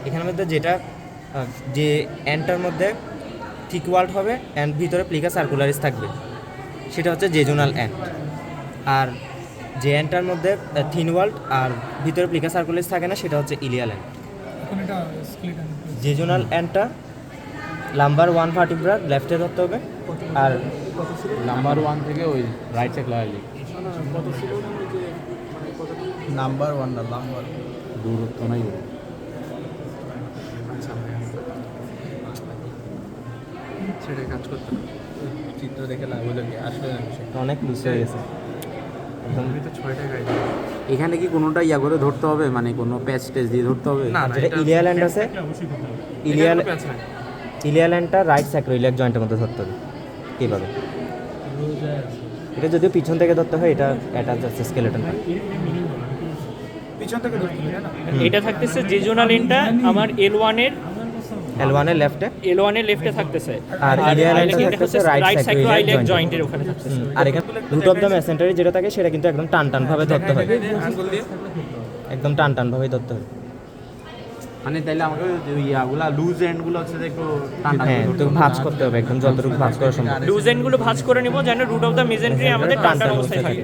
এখানের মধ্যে যেটা যে অ্যান্ডটার মধ্যে থিক ওয়াল্ড হবে অ্যান্ড ভিতরে প্লিকা সার্কুলারিস থাকবে সেটা হচ্ছে জেজুনাল অ্যান্ড। আর যে অ্যান্ডটার মধ্যে থিন ওয়াল্ড আর ভিতরে প্লিকা সার্কুলারিস থাকে না সেটা হচ্ছে ইলিয়াল অ্যান্ড। জেজুনাল অ্যান্ডটা নাম্বার 1 ভার্টিব্রা লেফটে ধরতে হবে আর নাম্বার 1 থেকে ওই রাইট সাইড লাগালি নাম্বার 1 না নাম্বার দূরত্ব নাই সেটা কাজ করতে হবে। চিত্র দেখে লাভ হলো কি আসলে না বিষয় অনেক লুজ হয়ে গেছে একদম। আমি তো 6টা গাড়ি এখানে কি কোনোটা ইয়া করে ধরতে হবে, মানে কোনো প্যাচ টেচ দিয়ে ধরতে হবে? না যেটা ইলিয়াল অ্যান্ড আছে ইলিয়াল ল্যান্ডটা রাইট স্যাক্রোইলিয়াক জয়েন্টের মধ্যে ধরতে হবে কীভাবে। এটা যদিও পিছন থেকে ধরতে হয়, এটা অ্যাটাচ আছে স্কেলেটন। পিছন থেকে ধরতে হবে না? এটা থাকতেছে জেজুনাল এন্ডটা আমার L1 এর লেফটে লেফটে থাকতেছে, আর ইলিয়াল ল্যান্ডটা থাকতেছে রাইট স্যাক্রোইলিয়াক স্যাক্রোইলিয়াক জয়েন্টের ওখানে থাকতেছে। আর এখানে রুট অফ দ্য মেসেন্টারি যেটা থাকে সেটা কিন্তু একদম টান টান ভাবে ধরতে হয়, আঙ্গুল দিয়ে একদম টান টান ভাবে ধরতে হয়। মানে তাইলে আমাকে ওই ইয়াগুলা লুজ এন্ডগুলো হচ্ছে যে একটু টান টান হ্যাঁ, করে তো ভাঁজ করতে হবে একদম, যতটুকু ভাঁজ করা সম্ভব। লুজ এন্ড গুলো ভাঁজ করে নিব যেন রুট অফ দ্য মেজেন্ট্রি আমাদের টান টান অবস্থায় থাকে।